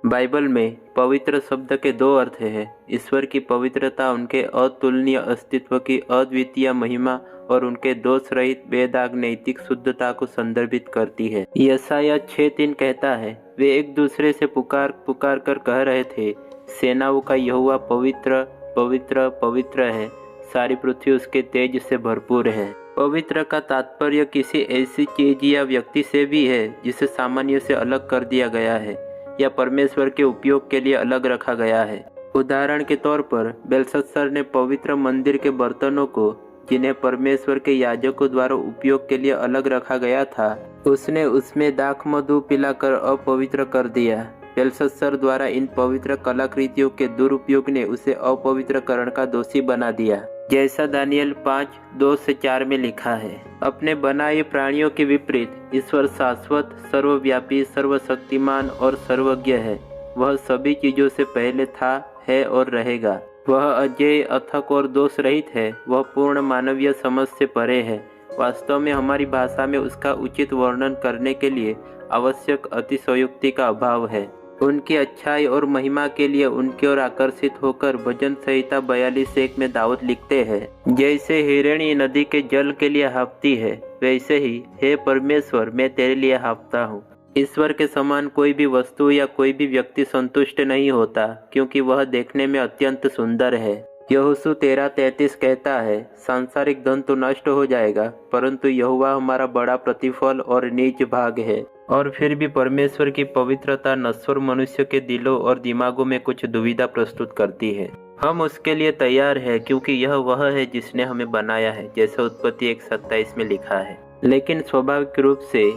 Bible में पवित्र शब्द के दो अर्थ हैं। ईश्वर की पवित्रता उनके अतुलनीय अस्तित्व की अद्वितीय महिमा और उनके दोष रहित बेदाग नैतिक शुद्धता को संदर्भित करती है। यशायाह 6:3 कहता है, वे एक दूसरे से पुकार पुकार कर कह रहे थे, सेनाओं का यहोवा पवित्र पवित्र पवित्र है, सारी पृथ्वी उसके तेज से भरपूर है। पवित्र का तात्पर्य किसी ऐसी चीज या व्यक्ति से भी है जिसे सामान्य से अलग कर दिया गया है या परमेश्वर के उपयोग के लिए अलग रखा गया है। उदाहरण के तौर पर बेलशस्सर ने पवित्र मंदिर के बर्तनों को, जिन्हें परमेश्वर के याजकों द्वारा उपयोग के लिए अलग रखा गया था, उसने उसमें दाख मधु पिलाकर अपवित्र कर दिया। बेलशस्सर द्वारा इन पवित्र कलाकृतियों के दुरुपयोग ने उसे अपवित्रकरण का दोषी बना दिया, जैसा दानियल 5:2-4 में लिखा है। अपने बनाए प्राणियों के विपरीत ईश्वर शाश्वत, सर्वव्यापी, सर्वशक्तिमान और सर्वज्ञ है। वह सभी चीजों से पहले था, है और रहेगा। वह अजेय, अथक और दोष रहित है। वह पूर्ण मानवीय समझ से परे है। वास्तव में हमारी भाषा में उसका उचित वर्णन करने के लिए आवश्यक अतिशयोक्ति का अभाव है। उनकी अच्छाई और महिमा के लिए उनकी ओर आकर्षित होकर भजन संहिता 42:1 में दाऊद लिखते हैं, जैसे हिरणी नदी के जल के लिए हाँफती है, वैसे ही हे परमेश्वर, मैं तेरे लिए हाँफता हूँ। ईश्वर के समान कोई भी वस्तु या कोई भी व्यक्ति संतुष्ट नहीं होता, क्योंकि वह देखने में अत्यंत सुंदर है। यहोशू 13:33 कहता है, सांसारिक धन तो नष्ट हो जाएगा, परंतु यहोवा हमारा बड़ा प्रतिफल और नीच भाग है। और फिर भी परमेश्वर की पवित्रता नश्वर मनुष्य के दिलों और दिमागों में कुछ दुविधा प्रस्तुत करती है। हम उसके लिए तैयार हैं, क्योंकि यह वह है जिसने हमें बनाया है, जैसे उत्पत्ति 1:27 में लिखा है। लेकिन स्वाभाविक रूप से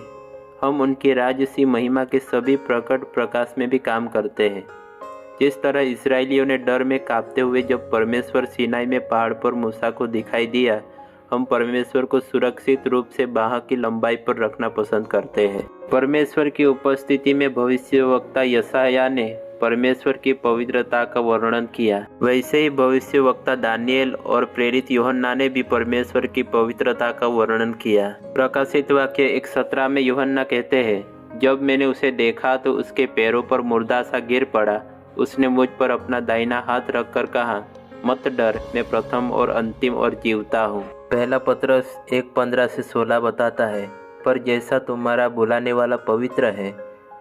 हम उनकी राजसी महिमा के सभी प्रकट प्रकाश में भी काम करते हैं। जिस तरह इस्राएलियों ने डर में कांपते हुए जब परमेश्वर सीनाई में पहाड़ पर मूसा को दिखाई दिया, हम परमेश्वर को सुरक्षित रूप से बाह की लंबाई पर रखना पसंद करते हैं। परमेश्वर की उपस्थिति में भविष्यवक्ता यशायाह ने परमेश्वर की पवित्रता का वर्णन किया। वैसे ही भविष्यवक्ता दानियल और प्रेरित यूहन्ना ने भी परमेश्वर की पवित्रता का वर्णन किया। प्रकाशित वाक्य 1:17 में यूहन्ना कहते हैं, जब मैंने उसे देखा तो उसके पैरों पर मुर्दा सा गिर पड़ा। उसने मुझ पर अपना दाहिना हाथ रखकर कहा, मत डर, मैं प्रथम और अंतिम और जीवता हूँ। पहला पत्रस 1:15-16 बताता है, पर जैसा तुम्हारा बुलाने वाला पवित्र है,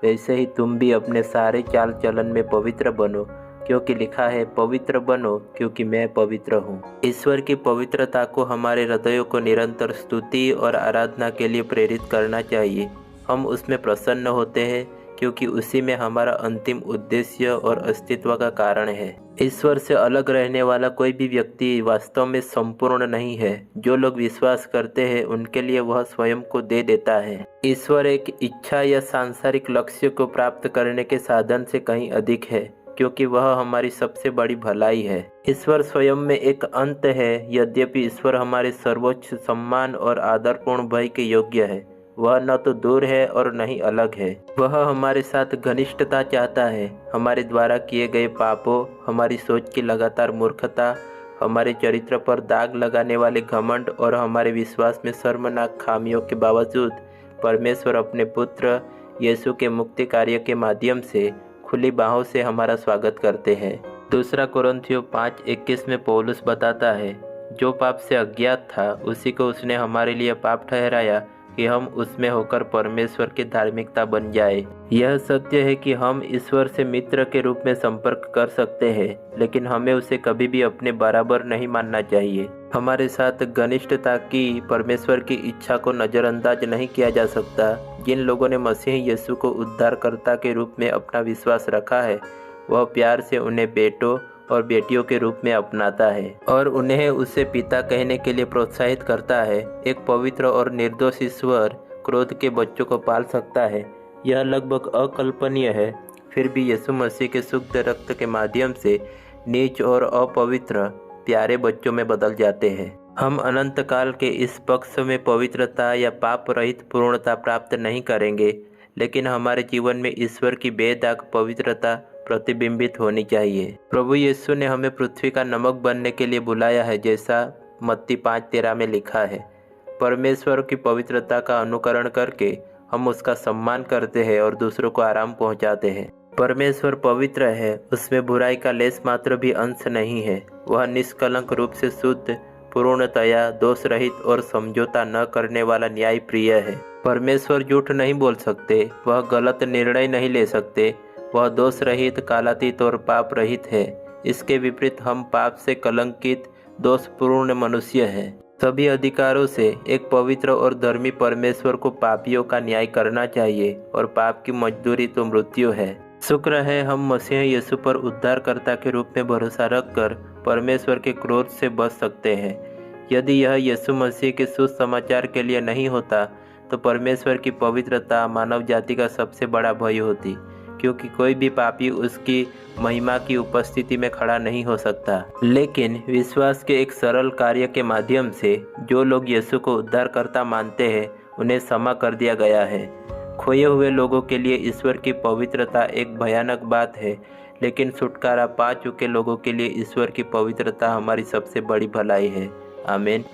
वैसे ही तुम भी अपने सारे चाल चलन में पवित्र बनो, क्योंकि लिखा है, पवित्र बनो क्योंकि मैं पवित्र हूँ। ईश्वर की पवित्रता को हमारे हृदयों को निरंतर स्तुति और आराधना के लिए प्रेरित करना चाहिए। हम उसमें प्रसन्न होते हैं क्योंकि उसी में हमारा अंतिम उद्देश्य और अस्तित्व का कारण है। ईश्वर से अलग रहने वाला कोई भी व्यक्ति वास्तव में संपूर्ण नहीं है। जो लोग विश्वास करते हैं उनके लिए वह स्वयं को दे देता है। ईश्वर एक इच्छा या सांसारिक लक्ष्य को प्राप्त करने के साधन से कहीं अधिक है, क्योंकि वह हमारी सबसे बड़ी भलाई है। ईश्वर स्वयं में एक अंत है। यद्यपि ईश्वर हमारे सर्वोच्च सम्मान और आदरपूर्ण भय के योग्य है, वह न तो दूर है और न ही अलग है। वह हमारे साथ घनिष्ठता चाहता है। हमारे द्वारा किए गए पापों, हमारी सोच की लगातार मूर्खता, हमारे चरित्र पर दाग लगाने वाले घमंड और हमारे विश्वास में शर्मनाक खामियों के बावजूद परमेश्वर अपने पुत्र यीशु के मुक्ति कार्य के माध्यम से खुली बाहों से हमारा स्वागत करते हैं। दूसरा कोरिन्थियों 5:21 में पौलुस बताता है, जो पाप से अज्ञात था उसी को उसने हमारे लिए पाप ठहराया कि हम उसमें होकर परमेश्वर की धार्मिकता बन जाए। यह सत्य है कि हम ईश्वर से मित्र के रूप में संपर्क कर सकते हैं, लेकिन हमें उसे कभी भी अपने बराबर नहीं मानना चाहिए। हमारे साथ घनिष्ठता की परमेश्वर की इच्छा को नज़रअंदाज नहीं किया जा सकता। जिन लोगों ने मसीह यीशु को उद्धारकर्ता के रूप में अपना विश्वास रखा है, वह प्यार से उन्हें बेटों और बेटियों के रूप में अपनाता है और उन्हें उसे पिता कहने के लिए प्रोत्साहित करता है। एक पवित्र और निर्दोष ईश्वर क्रोध के बच्चों को पाल सकता है। यह लगभग अकल्पनीय है। फिर भी यीशु मसीह के शुद्ध रक्त के माध्यम से नीच और अपवित्र प्यारे बच्चों में बदल जाते हैं। हम अनंत काल के इस पक्ष में पवित्रता या पाप रहित पूर्णता प्राप्त नहीं करेंगे, लेकिन हमारे जीवन में ईश्वर की बेदाग पवित्रता प्रतिबिंबित होनी चाहिए। प्रभु यीशु ने हमें पृथ्वी का नमक बनने के लिए बुलाया है, जैसा मत्ती 5:13 में लिखा है। परमेश्वर की पवित्रता का अनुकरण करके हम उसका सम्मान करते हैं और दूसरों को आराम पहुंचाते हैं। परमेश्वर पवित्र है, उसमें बुराई का लेस मात्र भी अंश नहीं है। वह निष्कलंक रूप से शुद्ध, पूर्णतया दोष रहित और समझौता न करने वाला न्याय प्रिय है। परमेश्वर झूठ नहीं बोल सकते, वह गलत निर्णय नहीं ले सकते, वह दोष रहित, कालातीत और पाप रहित है। इसके विपरीत हम पाप से कलंकित, दोषपूर्ण मनुष्य हैं। सभी अधिकारों से एक पवित्र और धर्मी परमेश्वर को पापियों का न्याय करना चाहिए और पाप की मजदूरी तो मृत्यु है। शुक्र है हम मसीह यीशु पर उद्धारकर्ता के रूप में भरोसा रखकर परमेश्वर के क्रोध से बच सकते हैं। यदि यह यीशु मसीह के सुसमाचार के लिए नहीं होता तो परमेश्वर की पवित्रता मानव जाति का सबसे बड़ा भय होती, क्योंकि कोई भी पापी उसकी महिमा की उपस्थिति में खड़ा नहीं हो सकता। लेकिन विश्वास के एक सरल कार्य के माध्यम से जो लोग यीशु को उद्धारकर्ता मानते हैं उन्हें क्षमा कर दिया गया है। खोए हुए लोगों के लिए ईश्वर की पवित्रता एक भयानक बात है, लेकिन छुटकारा पा चुके लोगों के लिए ईश्वर की पवित्रता हमारी सबसे बड़ी भलाई है। आमीन।